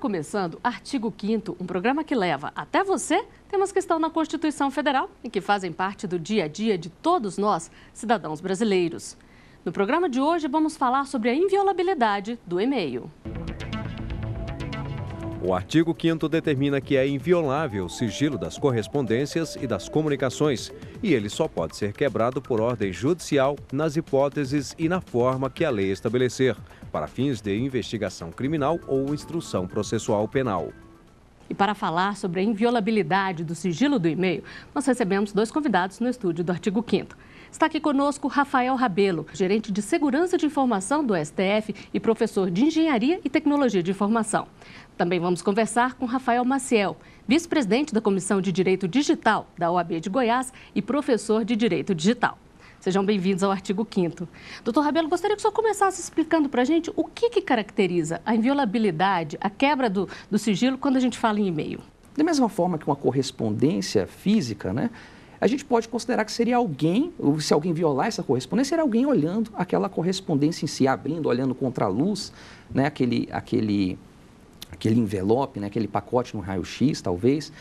começando Artigo 5º, um programa que leva até você temas que estão na Constituição Federal e que fazem parte do dia a dia de todos nós, cidadãos brasileiros. No programa de hoje, vamos falar sobre a inviolabilidade do e-mail. O artigo 5º determina que é inviolável o sigilo das correspondências e das comunicações, e ele só pode ser quebrado por ordem judicial nas hipóteses e na forma que a lei estabelecer, para fins de investigação criminal ou instrução processual penal. E para falar sobre a inviolabilidade do sigilo do e-mail, nós recebemos dois convidados no estúdio do Artigo 5º. Está aqui conosco Rafael Rabelo, gerente de Segurança de Informação do STF e professor de Engenharia e Tecnologia de Informação. Também vamos conversar com Rafael Maciel, vice-presidente da Comissão de Direito Digital da OAB de Goiás e professor de Direito Digital. Sejam bem-vindos ao Artigo 5º. Doutor Rabelo, gostaria que o senhor começasse explicando para a gente o que caracteriza a inviolabilidade, a quebra do sigilo quando a gente fala em e-mail. Da mesma forma que uma correspondência física, né? A gente pode considerar que seria alguém, ou se alguém violar essa correspondência, seria alguém olhando aquela correspondência em si, abrindo, olhando contra a luz, né? Aquele envelope, né? Aquele pacote no raio-x, talvez.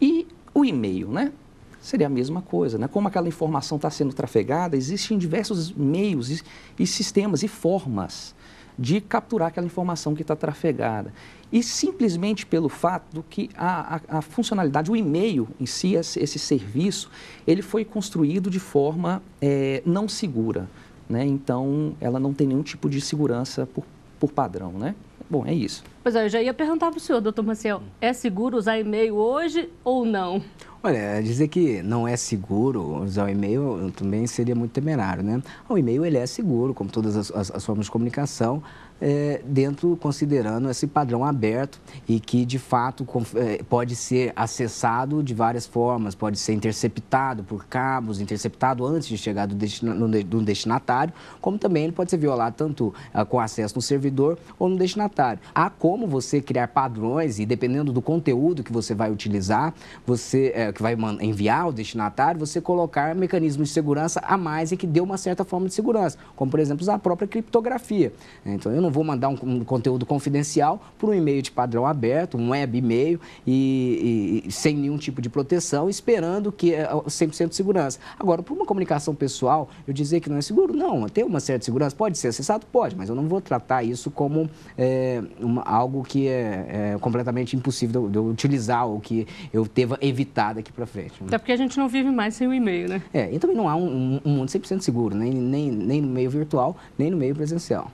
E o e-mail, né? Seria a mesma coisa, né? Como aquela informação está sendo trafegada, existem diversos meios e sistemas e formas de capturar aquela informação que está trafegada. E simplesmente pelo fato do que a funcionalidade, o e-mail em si, esse serviço, ele foi construído de forma não segura, né? Então, ela não tem nenhum tipo de segurança por padrão, né? Bom, é isso. Pois é, eu já ia perguntar para o senhor, doutor Maciel, é seguro usar e-mail hoje ou não? Olha, dizer que não é seguro usar o e-mail também seria muito temerário, né? O e-mail ele é seguro, como todas as formas de comunicação, considerando esse padrão aberto e que, de fato, pode ser acessado de várias formas, pode ser interceptado por cabos, interceptado antes de chegar do destinatário, como também ele pode ser violado tanto com acesso no servidor ou no destinatário. Há como você criar padrões e, dependendo do conteúdo que você vai utilizar, que vai enviar ao destinatário, você colocar mecanismos de segurança a mais e que dê uma certa forma de segurança, como, por exemplo, usar a própria criptografia. Então, eu não vou mandar um conteúdo confidencial por um e-mail de padrão aberto, um web e-mail, e sem nenhum tipo de proteção, esperando que é 100% de segurança. Agora, por uma comunicação pessoal, eu dizer que não é seguro? Não, tem uma certa segurança. Pode ser acessado? Pode, mas eu não vou tratar isso como algo que é completamente impossível de eu utilizar ou que eu deva evitar daqui para frente. Até porque a gente não vive mais sem o e-mail, né? E também não há um mundo 100% seguro, nem no meio virtual, nem no meio presencial.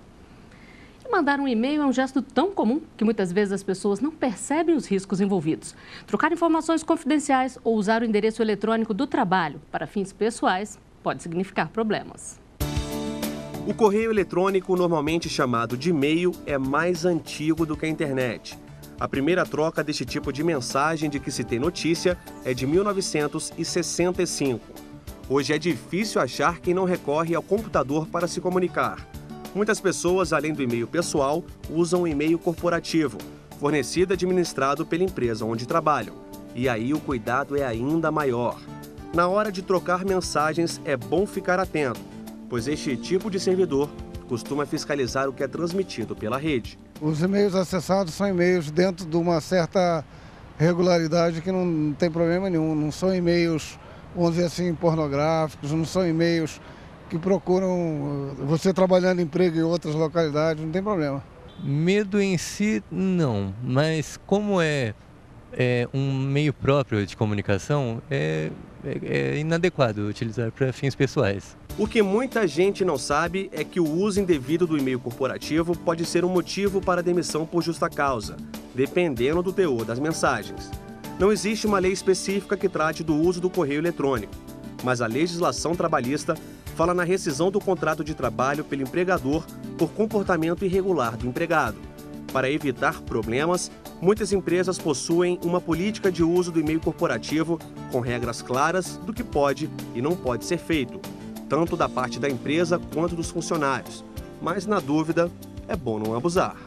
Mandar um e-mail é um gesto tão comum que muitas vezes as pessoas não percebem os riscos envolvidos. Trocar informações confidenciais ou usar o endereço eletrônico do trabalho para fins pessoais pode significar problemas. O correio eletrônico, normalmente chamado de e-mail, é mais antigo do que a internet. A primeira troca deste tipo de mensagem de que se tem notícia é de 1965. Hoje é difícil achar quem não recorre ao computador para se comunicar. Muitas pessoas, além do e-mail pessoal, usam o e-mail corporativo, fornecido e administrado pela empresa onde trabalham. E aí o cuidado é ainda maior. Na hora de trocar mensagens, é bom ficar atento, pois este tipo de servidor costuma fiscalizar o que é transmitido pela rede. Os e-mails acessados são e-mails dentro de uma certa regularidade que não tem problema nenhum. Não são e-mails, vamos dizer assim, pornográficos, não são e-mails que procuram você trabalhando em emprego em outras localidades, não tem problema. Medo em si, não, mas como é um meio próprio de comunicação, é inadequado utilizar para fins pessoais. O que muita gente não sabe é que o uso indevido do e-mail corporativo pode ser um motivo para demissão por justa causa, dependendo do teor das mensagens. Não existe uma lei específica que trate do uso do correio eletrônico, mas a legislação trabalhista fala na rescisão do contrato de trabalho pelo empregador por comportamento irregular do empregado. Para evitar problemas, muitas empresas possuem uma política de uso do e-mail corporativo com regras claras do que pode e não pode ser feito, tanto da parte da empresa quanto dos funcionários. Mas, na dúvida, é bom não abusar.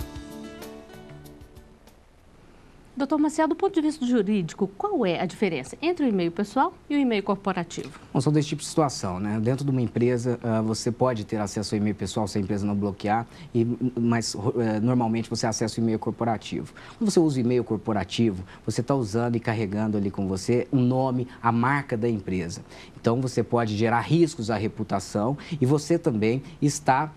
Doutor Maciel, do ponto de vista jurídico, qual é a diferença entre o e-mail pessoal e o e-mail corporativo? Bom, são dois tipos de situação, né? Dentro de uma empresa, você pode ter acesso ao e-mail pessoal se a empresa não bloquear, mas normalmente você acessa o e-mail corporativo. Quando você usa o e-mail corporativo, você está usando e carregando ali com você um nome, a marca da empresa. Então, você pode gerar riscos à reputação e você também está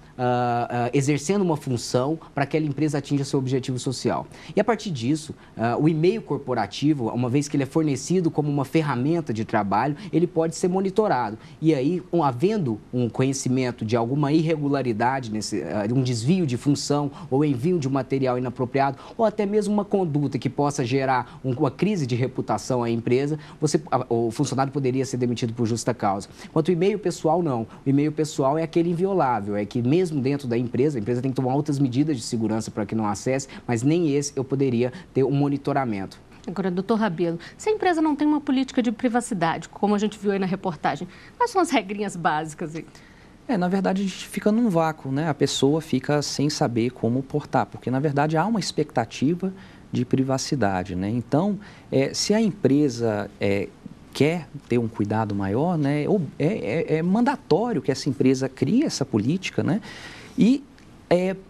exercendo uma função para que aquela empresa atinja seu objetivo social. E a partir disso, o e-mail corporativo, uma vez que ele é fornecido como uma ferramenta de trabalho, ele pode ser monitorado. E aí, havendo um conhecimento de alguma irregularidade, um desvio de função ou envio de um material inapropriado, ou até mesmo uma conduta que possa gerar uma crise de reputação à empresa, o funcionário poderia ser demitido por justa causa. Enquanto o e-mail pessoal, não. O e-mail pessoal é aquele inviolável, é que mesmo dentro da empresa, a empresa tem que tomar outras medidas de segurança para que não acesse, mas nem esse eu poderia ter um monitoramento. Agora, doutor Rabelo, se a empresa não tem uma política de privacidade, como a gente viu aí na reportagem, quais são as regrinhas básicas aí? Na verdade, a gente fica num vácuo, né? A pessoa fica sem saber como portar, porque, na verdade, há uma expectativa de privacidade, né? Então, se a empresa quer ter um cuidado maior, né? É mandatório que essa empresa crie essa política, né? E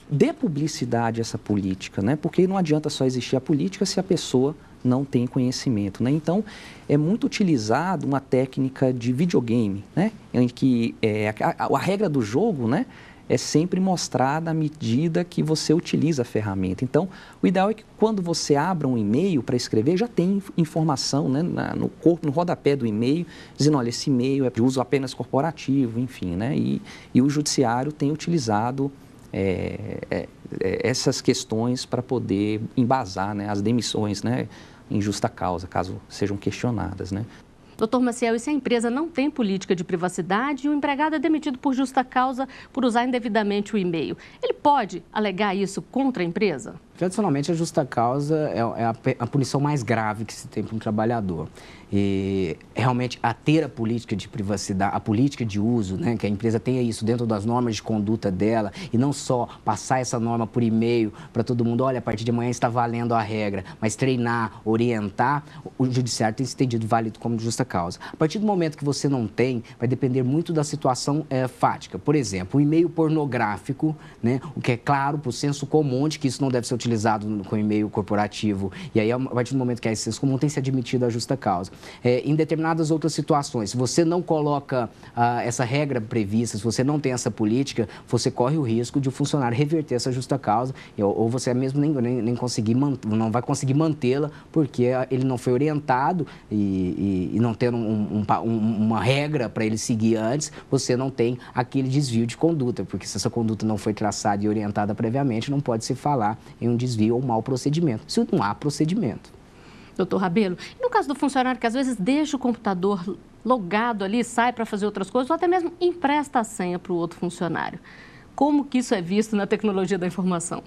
dê publicidade a essa política, né? Porque não adianta só existir a política se a pessoa não tem conhecimento, né? Então, é muito utilizado uma técnica de videogame, né? Em que a regra do jogo, né? É sempre mostrada à medida que você utiliza a ferramenta. Então, o ideal é que quando você abra um e-mail para escrever, já tem informação, né, no rodapé do e-mail, dizendo, olha, esse e-mail é de uso apenas corporativo, enfim, né? E o judiciário tem utilizado essas questões para poder embasar, né, as demissões, né, em justa causa, caso sejam questionadas, né? Doutor Maciel, e se a empresa não tem política de privacidade e o empregado é demitido por justa causa por usar indevidamente o e-mail, ele pode alegar isso contra a empresa? Tradicionalmente, a justa causa é a punição mais grave que se tem para um trabalhador. E realmente, a ter a política de privacidade, a política de uso, né, que a empresa tenha isso dentro das normas de conduta dela e não só passar essa norma por e-mail para todo mundo, olha, a partir de amanhã está valendo a regra, mas treinar, orientar, o judiciário tem se entendido válido como justa causa. A partir do momento que você não tem, vai depender muito da situação fática. Por exemplo, o e-mail pornográfico, né, o que é claro para o senso comum de que isso não deve ser utilizado com e-mail corporativo. E aí, a partir do momento que é esse senso comum, tem se admitido a justa causa. Em determinadas outras situações, se você não coloca essa regra prevista, se você não tem essa política, você corre o risco de o funcionário reverter essa justa causa, ou você mesmo nem conseguir não vai conseguir mantê-la, porque ele não foi orientado e não tendo uma regra para ele seguir antes, você não tem aquele desvio de conduta, porque se essa conduta não foi traçada e orientada previamente, não pode se falar em um desvio ou mau procedimento, se não há procedimento. Doutor Rabelo, e no caso do funcionário que às vezes deixa o computador logado ali, sai para fazer outras coisas, ou até mesmo empresta a senha para o outro funcionário, como que isso é visto na tecnologia da informação?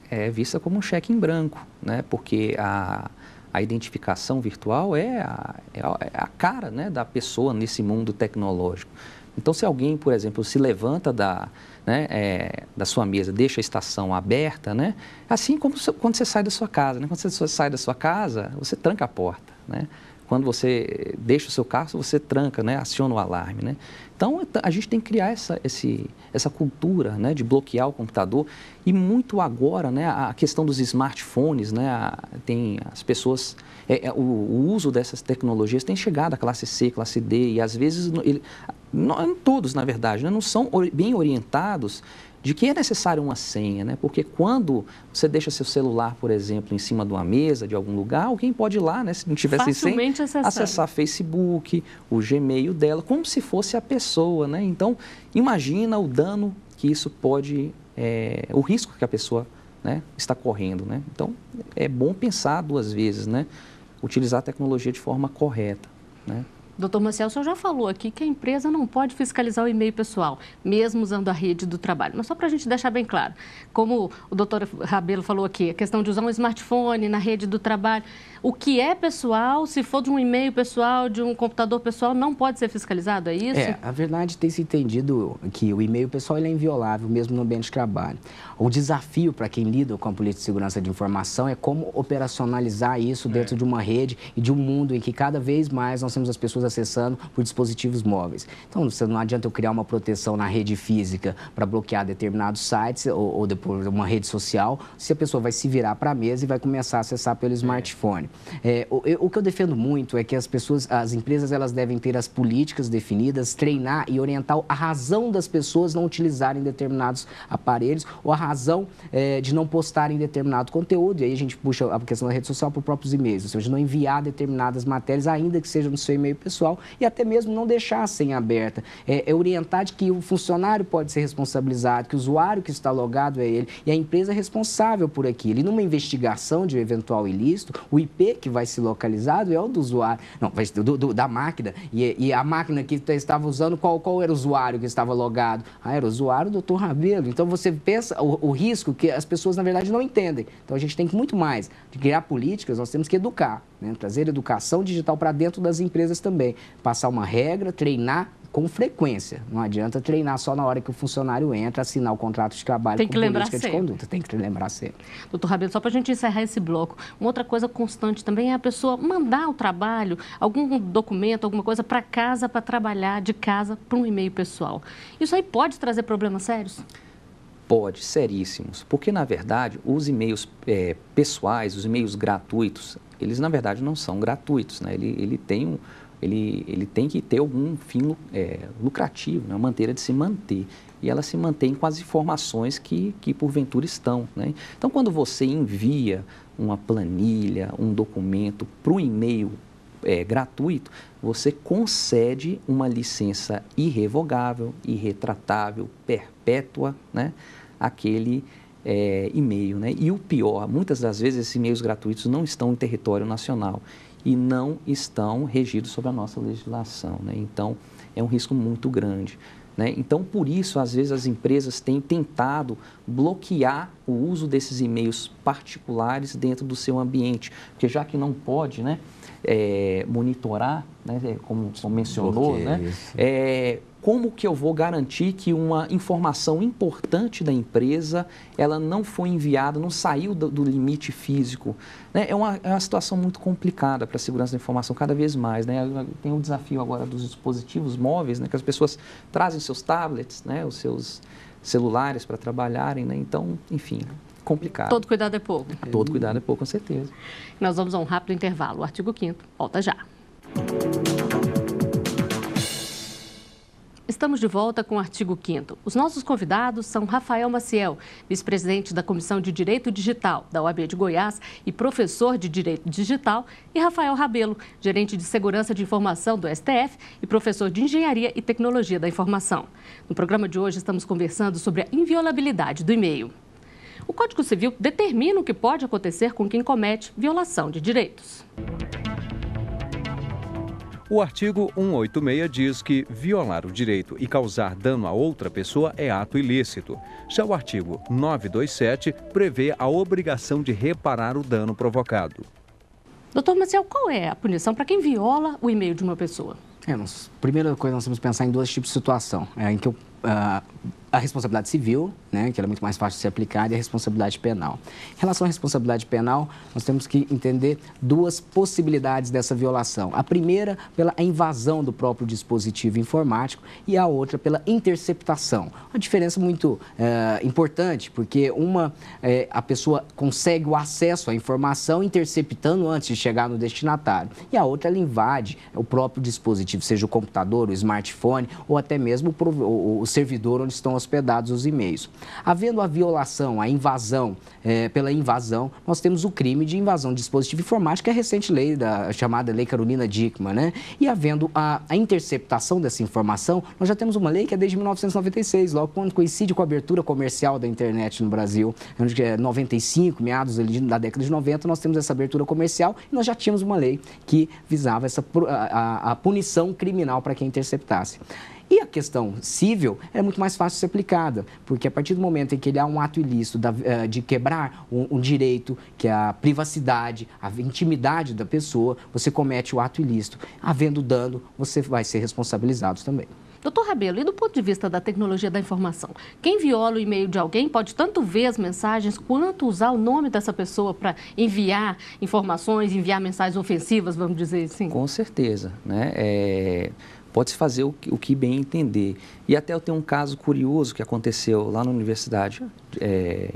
É vista como um cheque em branco, né? Porque a identificação virtual é a cara, né, da pessoa nesse mundo tecnológico. Então, se alguém, por exemplo, se levanta da sua mesa, deixa a estação aberta, né? Assim como quando você sai da sua casa, né? Quando você sai da sua casa, você tranca a porta, né? Quando você deixa o seu carro, você tranca, né? Aciona o alarme, né? Então, a gente tem que criar essa cultura, né, de bloquear o computador. E muito agora, né, a questão dos smartphones, né, tem as pessoas... o uso dessas tecnologias tem chegado à classe C, classe D, e às vezes, não todos, na verdade, né, não são bem orientados de que é necessário uma senha, né? Porque quando você deixa seu celular, por exemplo, em cima de uma mesa, de algum lugar, alguém pode ir lá, né? Se não tivesse senha, acessar Facebook, o Gmail dela, como se fosse a pessoa, né? Então, imagina o dano que isso pode, o risco que a pessoa, né, está correndo, né? Então, é bom pensar duas vezes, né? Utilizar a tecnologia de forma correta, né? Doutor Maciel, o senhor já falou aqui que a empresa não pode fiscalizar o e-mail pessoal, mesmo usando a rede do trabalho. Mas só para a gente deixar bem claro, como o doutor Rabelo falou aqui, a questão de usar um smartphone na rede do trabalho, o que é pessoal, se for de um e-mail pessoal, de um computador pessoal, não pode ser fiscalizado, é isso? A verdade tem se entendido que o e-mail pessoal ele é inviolável, mesmo no ambiente de trabalho. O desafio para quem lida com a política de segurança de informação é como operacionalizar isso dentro de uma rede e de um mundo em que cada vez mais nós temos as pessoas acessando por dispositivos móveis. Então, não adianta eu criar uma proteção na rede física para bloquear determinados sites ou depois uma rede social, se a pessoa vai se virar para a mesa e vai começar a acessar pelo smartphone. O que eu defendo muito é que as empresas, elas devem ter as políticas definidas, treinar e orientar a razão das pessoas não utilizarem determinados aparelhos ou a razão de não postarem determinado conteúdo. E aí a gente puxa a questão da rede social para os próprios e-mails, ou seja, não enviar determinadas matérias, ainda que seja no seu e-mail pessoal, e até mesmo não deixar a senha aberta. Orientar de que o funcionário pode ser responsabilizado, que o usuário que está logado é ele, e a empresa é responsável por aquilo. E numa investigação de eventual ilícito, o IP que vai ser localizado é o do usuário, não, vai ser da máquina, e a máquina que estava usando, qual era o usuário que estava logado? Era o usuário do Dr. Rabelo. Então você pensa o risco que as pessoas, na verdade, não entendem. Então a gente tem que muito mais de criar políticas, nós temos que educar, né? Trazer educação digital para dentro das empresas também. Passar uma regra, treinar com frequência. Não adianta treinar só na hora que o funcionário entra, assinar o contrato de trabalho com política de conduta. Tem que lembrar sempre. Doutor Rabelo, só para a gente encerrar esse bloco, uma outra coisa constante também é a pessoa mandar o trabalho, algum documento, alguma coisa para casa, para trabalhar de casa, para um e-mail pessoal. Isso aí pode trazer problemas sérios? Pode, seríssimos. Porque, na verdade, os e-mails pessoais, os e-mails gratuitos, eles, na verdade, não são gratuitos, né? Ele tem que ter algum fim lucrativo, né? Uma maneira de se manter. E ela se mantém com as informações que porventura estão, né? Então, quando você envia uma planilha, um documento para o e-mail gratuito, você concede uma licença irrevogável, irretratável, perpétua, né? Aquele e-mail, né? E o pior, muitas das vezes esses e-mails gratuitos não estão em território nacional e não estão regidos sob a nossa legislação, né? Então, é um risco muito grande, né? Então, por isso, às vezes, as empresas têm tentado bloquear o uso desses e-mails particulares dentro do seu ambiente, porque já que não pode, né, monitorar, né, como mencionou, né, como que eu vou garantir que uma informação importante da empresa, ela não foi enviada, não saiu do limite físico, né? É uma situação muito complicada para a segurança da informação, cada vez mais, né? Tem um desafio agora dos dispositivos móveis, né? Que as pessoas trazem seus tablets, né? Os seus celulares para trabalharem, né? Então, enfim, complicado. Todo cuidado é pouco. Todo cuidado é pouco, com certeza. Nós vamos a um rápido intervalo. O artigo 5º volta já. Estamos de volta com o artigo 5º. Os nossos convidados são Rafael Maciel, vice-presidente da Comissão de Direito Digital da OAB de Goiás e professor de Direito Digital, e Rafael Rabelo, gerente de Segurança de Informação do STF e professor de Engenharia e Tecnologia da Informação. No programa de hoje estamos conversando sobre a inviolabilidade do e-mail. O Código Civil determina o que pode acontecer com quem comete violação de direitos. O artigo 186 diz que violar o direito e causar dano a outra pessoa é ato ilícito. Já o artigo 927 prevê a obrigação de reparar o dano provocado. Doutor Maciel, qual é a punição para quem viola o e-mail de uma pessoa? Primeira coisa, nós temos que pensar em dois tipos de situação, em que a responsabilidade civil, né, que ela é muito mais fácil de ser aplicada, e a responsabilidade penal. Em relação à responsabilidade penal, nós temos que entender duas possibilidades dessa violação. A primeira, pela invasão do próprio dispositivo informático, e a outra pela interceptação. Uma diferença muito importante, porque a pessoa consegue o acesso à informação interceptando antes de chegar no destinatário, e a outra, ela invade o próprio dispositivo, seja o computador, o smartphone, ou até mesmo o servidor onde estão hospedados os e-mails. Havendo a violação, a invasão, pela invasão, nós temos o crime de invasão de dispositivo informático, que é a recente lei, chamada Lei Carolina Dickmann, né? E havendo a interceptação dessa informação, nós já temos uma lei que é desde 1996, logo quando coincide com a abertura comercial da internet no Brasil, onde é 95, meados da década de 90, nós temos essa abertura comercial e nós já tínhamos uma lei que visava a punição criminal para quem interceptasse. E a questão civil é muito mais fácil de ser aplicada, porque a partir do momento em que ele há um ato ilícito de quebrar um direito, que é a privacidade, a intimidade da pessoa, você comete o ato ilícito. Havendo dano, você vai ser responsabilizado também. Doutor Rabelo, e do ponto de vista da tecnologia da informação, quem viola o e-mail de alguém pode tanto ver as mensagens quanto usar o nome dessa pessoa para enviar informações, enviar mensagens ofensivas, vamos dizer assim? Com certeza, né? Pode-se fazer o que bem entender. E até eu tenho um caso curioso que aconteceu lá na universidade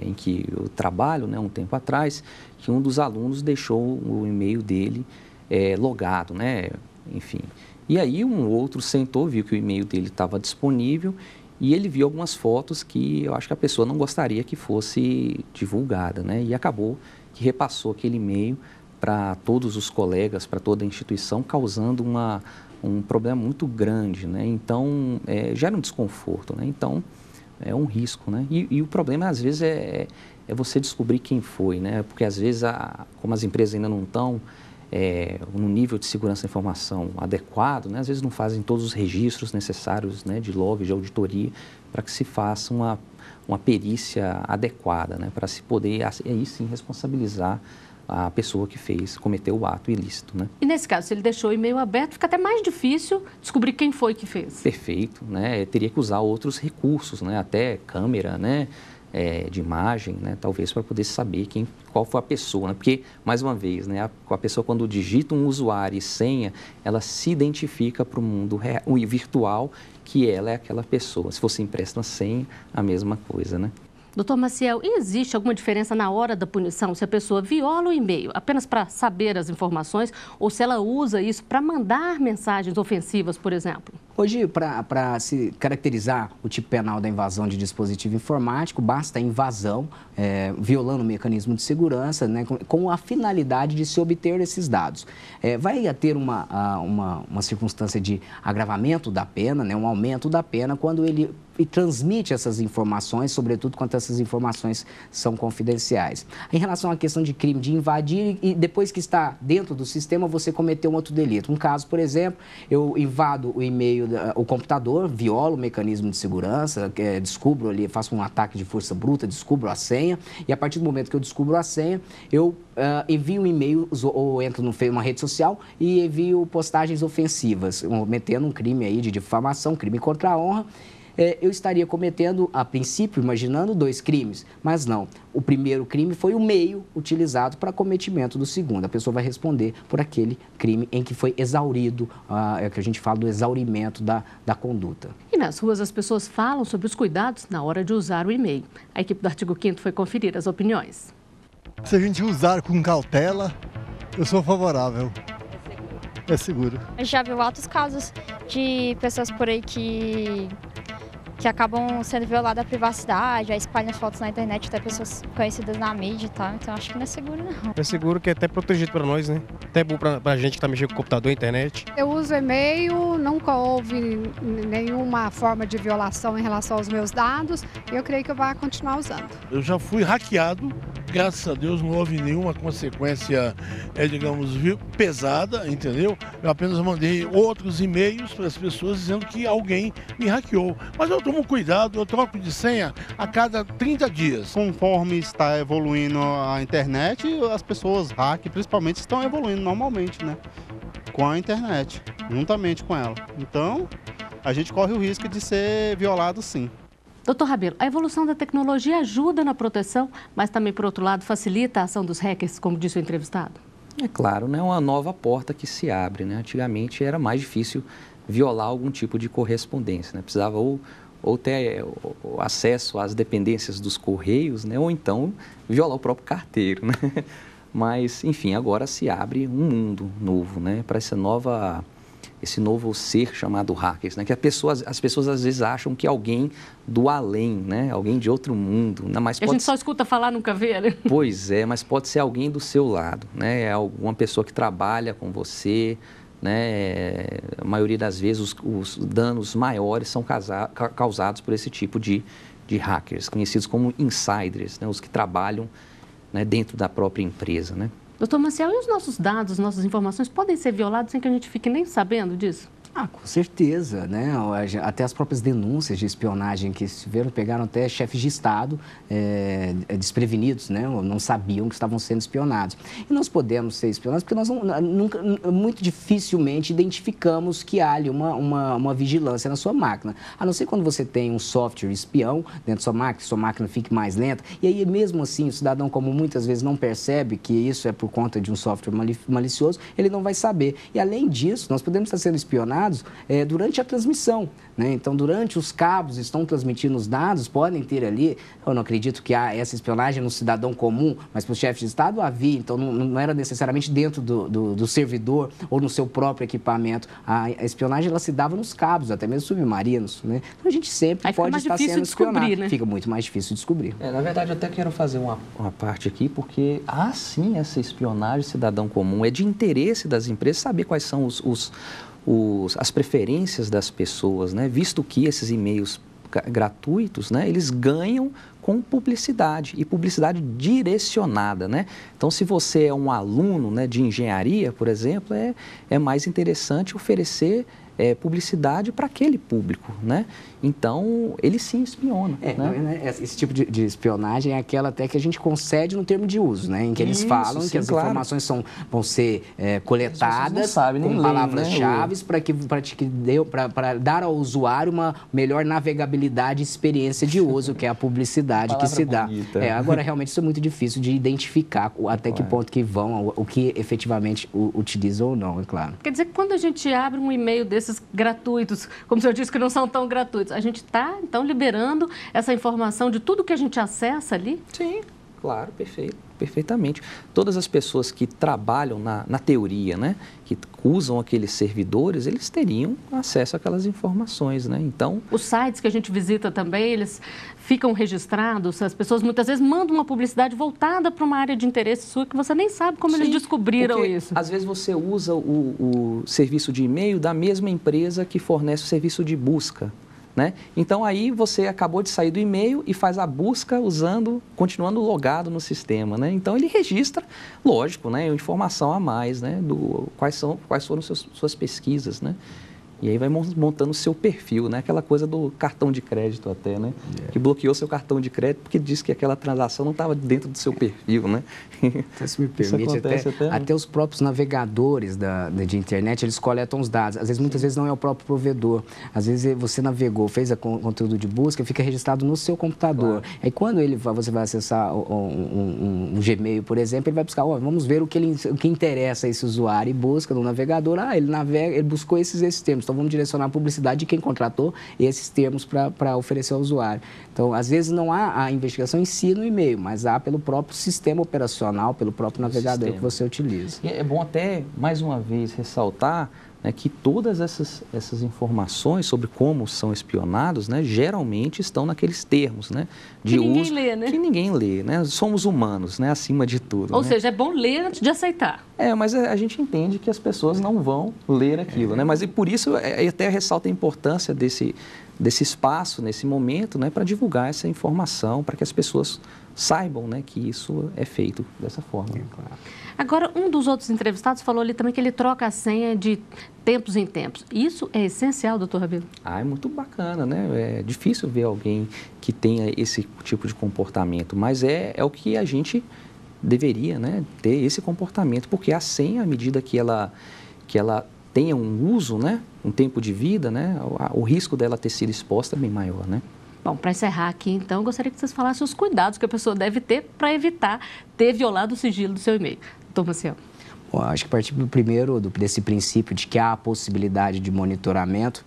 em que eu trabalho, né, um tempo atrás, que um dos alunos deixou o e-mail dele logado, né? Enfim. E aí um outro sentou, viu que o e-mail dele estava disponível e ele viu algumas fotos que eu acho que a pessoa não gostaria que fosse divulgada, né? E acabou que repassou aquele e-mail para todos os colegas, para toda a instituição, causando um problema muito grande, né? Então, gera um desconforto, né? Então, é um risco, né? E o problema, às vezes, é você descobrir quem foi, né? Porque, às vezes, como as empresas ainda não estão no nível de segurança da informação adequado, né? Às vezes não fazem todos os registros necessários, né? De log, de auditoria, para que se faça uma perícia adequada, né? Para se poder, aí sim, responsabilizar a pessoa que cometeu o ato ilícito, né? E nesse caso, se ele deixou o e-mail aberto, fica até mais difícil descobrir quem foi que fez. Perfeito, né? Teria que usar outros recursos, né? Até câmera, né? De imagem, né? Talvez para poder saber qual foi a pessoa, né? Porque, mais uma vez, né? A pessoa quando digita um usuário e senha, ela se identifica para o mundo virtual que ela é aquela pessoa. Se fosse impressa na senha, a mesma coisa, né? Doutor Maciel, e existe alguma diferença na hora da punição se a pessoa viola o e-mail apenas para saber as informações ou se ela usa isso para mandar mensagens ofensivas, por exemplo? Hoje, para se caracterizar o tipo penal da invasão de dispositivo informático, basta a invasão, violando o mecanismo de segurança, né, com a finalidade de se obter esses dados. Vai ter uma circunstância de agravamento da pena, né, um aumento da pena, quando ele transmite essas informações, sobretudo quando essas informações são confidenciais. Em relação à questão de crime de invadir e depois que está dentro do sistema, você cometeu um outro delito. Um caso, por exemplo, eu invado o e-mail, o computador, violo o mecanismo de segurança, descubro ali, faço um ataque de força bruta, descubro a senha e a partir do momento que eu descubro a senha, eu envio um e-mail ou entro numa rede social e envio postagens ofensivas, cometendo um crime aí de difamação, crime contra a honra. Eu estaria cometendo, a princípio, imaginando 2 crimes, mas não. O primeiro crime foi o meio utilizado para cometimento do segundo. A pessoa vai responder por aquele crime em que foi exaurido, é o que a gente fala do exaurimento da conduta. E nas ruas as pessoas falam sobre os cuidados na hora de usar o e-mail. A equipe do Artigo 5º foi conferir as opiniões. Se a gente usar com cautela, eu sou favorável. É seguro. Eu já vi altos casos de pessoas por aí que acabam sendo violadas a privacidade, aí espalham fotos na internet, até pessoas conhecidas na mídia e tal, então acho que não é seguro não. É seguro que é até protegido para nós, né? Até bom pra gente que tá mexendo com o computador e internet. Eu uso e-mail, nunca houve nenhuma forma de violação em relação aos meus dados e eu creio que eu vou continuar usando. Eu já fui hackeado, graças a Deus não houve nenhuma consequência, digamos, pesada, entendeu? Eu apenas mandei outros e-mails para as pessoas dizendo que alguém me hackeou, mas eu tomo cuidado, eu troco de senha a cada 30 dias. Conforme está evoluindo a internet, as pessoas hack, principalmente, estão evoluindo normalmente, né? Com a internet, juntamente com ela. Então, a gente corre o risco de ser violado, sim. Doutor Rabelo, a evolução da tecnologia ajuda na proteção, mas também, por outro lado, facilita a ação dos hackers, como disse o entrevistado? É claro, né? Uma nova porta que se abre, né? Antigamente era mais difícil violar algum tipo de correspondência, né? Precisava ou ter acesso às dependências dos correios, né? Ou então violar o próprio carteiro, né? Mas, enfim, agora se abre um mundo novo, né? Para essa nova esse novo ser chamado hackers, né? Que as pessoas às vezes acham que é alguém do além, né? Alguém de outro mundo. Né? Mas a gente só escuta falar, nunca vê, né? Pois é, mas pode ser alguém do seu lado, né? É alguma pessoa que trabalha com você, né? A maioria das vezes os danos maiores são causados por esse tipo de hackers, conhecidos como insiders, né? Os que trabalham, né, dentro da própria empresa, né? Doutor Maciel, e os nossos dados, nossas informações podem ser violados sem que a gente fique nem sabendo disso? Com certeza, né? Até as próprias denúncias de espionagem que tiveram, pegaram até chefes de Estado desprevenidos, né? Não sabiam que estavam sendo espionados. E nós podemos ser espionados porque nós muito dificilmente identificamos que há ali uma vigilância na sua máquina. A não ser quando você tem um software espião dentro da sua máquina fique mais lenta. E aí, mesmo assim, o cidadão comum muitas vezes não percebe que isso é por conta de um software malicioso, ele não vai saber. E, além disso, nós podemos estar sendo espionados durante a transmissão, né? Então, durante os cabos estão transmitindo os dados, podem ter ali, eu não acredito que há essa espionagem no cidadão comum, mas para os chefes de Estado havia, então não era necessariamente dentro do servidor ou no seu próprio equipamento. A espionagem, ela se dava nos cabos, até mesmo submarinos, né? Então, a gente sempre pode estar sendo espionado. Né? Fica muito mais difícil de descobrir. Na verdade, eu até quero fazer uma parte aqui, porque há sim essa espionagem cidadão comum, é de interesse das empresas saber quais são as preferências das pessoas, né? Visto que esses e-mails gratuitos, né, eles ganham com publicidade e publicidade direcionada, né? Então, se você é um aluno, né, de engenharia, por exemplo, é mais interessante oferecer publicidade para aquele público, né? Então, ele sim espiona. Né? Esse tipo de espionagem é aquela até que a gente concede no termo de uso, né? Em que eles falam sim, que as informações vão ser coletadas com palavras-chave para dar ao usuário uma melhor navegabilidade e experiência de uso, que é a publicidade que se dá. Agora, realmente, isso é muito difícil de identificar até que ponto que vão, o que efetivamente utilizam ou não, é claro. Quer dizer que quando a gente abre um e-mail desses gratuitos, como o senhor disse que não são tão gratuitos, a gente está, então, liberando essa informação de tudo que a gente acessa ali? Sim, claro, perfeitamente. Todas as pessoas que trabalham na teoria, né, que usam aqueles servidores, eles teriam acesso àquelas informações, né? Então, os sites que a gente visita também, eles ficam registrados, as pessoas muitas vezes mandam uma publicidade voltada para uma área de interesse sua que você nem sabe como eles descobriram isso. Às vezes você usa o serviço de e-mail da mesma empresa que fornece o serviço de busca. Né? Então, aí você acabou de sair do e-mail e faz a busca continuando logado no sistema. Né? Então, ele registra, lógico, né, informação a mais, né, quais foram suas pesquisas, né? E aí vai montando o seu perfil, né? Aquela coisa do cartão de crédito até, né? Que bloqueou seu cartão de crédito porque disse que aquela transação não estava dentro do seu perfil, né? Então, se me permite, até os próprios navegadores de internet, eles coletam os dados. Às vezes, muitas vezes não é o próprio provedor. Às vezes você navegou, fez o conteúdo de busca, fica registrado no seu computador. Claro. Aí quando você vai acessar um Gmail, por exemplo, ele vai buscar, vamos ver o que interessa a esse usuário e busca no navegador. Ele buscou esses termos. Então, vamos direcionar a publicidade de quem contratou esses termos para oferecer ao usuário. Então, às vezes, não há a investigação em si no e-mail, mas há pelo próprio sistema operacional, pelo próprio navegador que você utiliza. E é bom até, mais uma vez, ressaltar, né, que todas essas informações sobre como são espionados, né, geralmente estão naqueles termos, né, de uso que ninguém lê, né? Somos humanos, né, acima de tudo. Ou seja, é bom ler antes de aceitar. Mas a gente entende que as pessoas não vão ler aquilo, né? Mas e por isso até ressalta a importância desse espaço, nesse momento, né, para divulgar essa informação, para que as pessoas saibam, né, que isso é feito dessa forma. Claro. Agora, um dos outros entrevistados falou ali também que ele troca a senha de tempos em tempos. Isso é essencial, doutor Rabelo? É muito bacana, né? É difícil ver alguém que tenha esse tipo de comportamento, mas é o que a gente deveria, né, ter esse comportamento, porque a senha, à medida que ela tenha um uso, né, um tempo de vida, né, o risco dela ter sido exposta é bem maior, né? Bom, para encerrar aqui, então, gostaria que vocês falassem os cuidados que a pessoa deve ter para evitar ter violado o sigilo do seu e-mail. Doutor Maciel. Bom, acho que partir desse princípio de que há a possibilidade de monitoramento,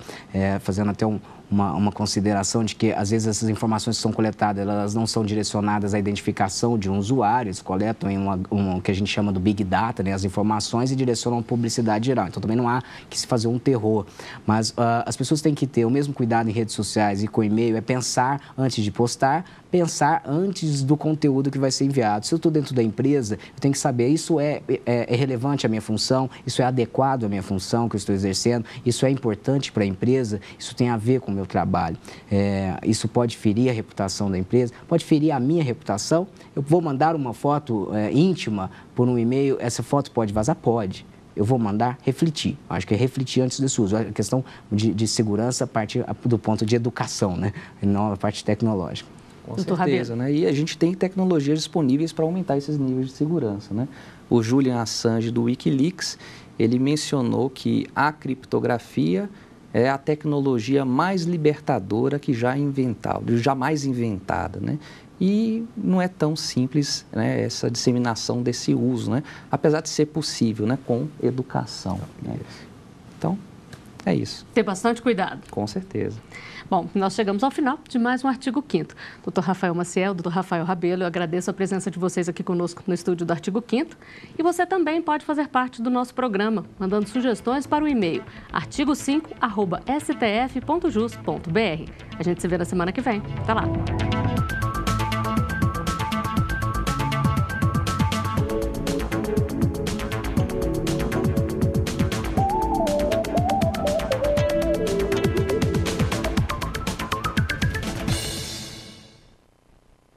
fazendo até um uma consideração de que, às vezes, essas informações que são coletadas, elas não são direcionadas à identificação de um usuário, eles coletam em o que a gente chama do Big Data, né, as informações, e direcionam a publicidade geral. Então, também não há que se fazer um terror. Mas as pessoas têm que ter o mesmo cuidado em redes sociais e com e-mail, é pensar antes de postar, pensar antes do conteúdo que vai ser enviado. Se eu estou dentro da empresa, eu tenho que saber, isso é relevante à minha função, isso é adequado à minha função que eu estou exercendo, isso é importante para a empresa, isso tem a ver com o meu trabalho. Isso pode ferir a reputação da empresa, pode ferir a minha reputação. Eu vou mandar uma foto íntima por um e-mail, essa foto pode vazar? Pode. Eu vou mandar refletir. Acho que é refletir antes desse uso. A questão de segurança parte do ponto de educação, né? E não a parte tecnológica. Com certeza, né? E a gente tem tecnologias disponíveis para aumentar esses níveis de segurança, né? O Julian Assange, do Wikileaks, ele mencionou que a criptografia é a tecnologia mais libertadora que jamais inventada, né? E não é tão simples, né, essa disseminação desse uso, né? Apesar de ser possível, né, com educação, né? Então, é isso. Ter bastante cuidado. Com certeza. Bom, nós chegamos ao final de mais um Artigo 5º. Dr. Rafael Maciel, Dr. Rafael Rabelo, eu agradeço a presença de vocês aqui conosco no estúdio do Artigo 5º. E você também pode fazer parte do nosso programa, mandando sugestões para o e-mail artigo5@stf.jus.br. A gente se vê na semana que vem. Até lá!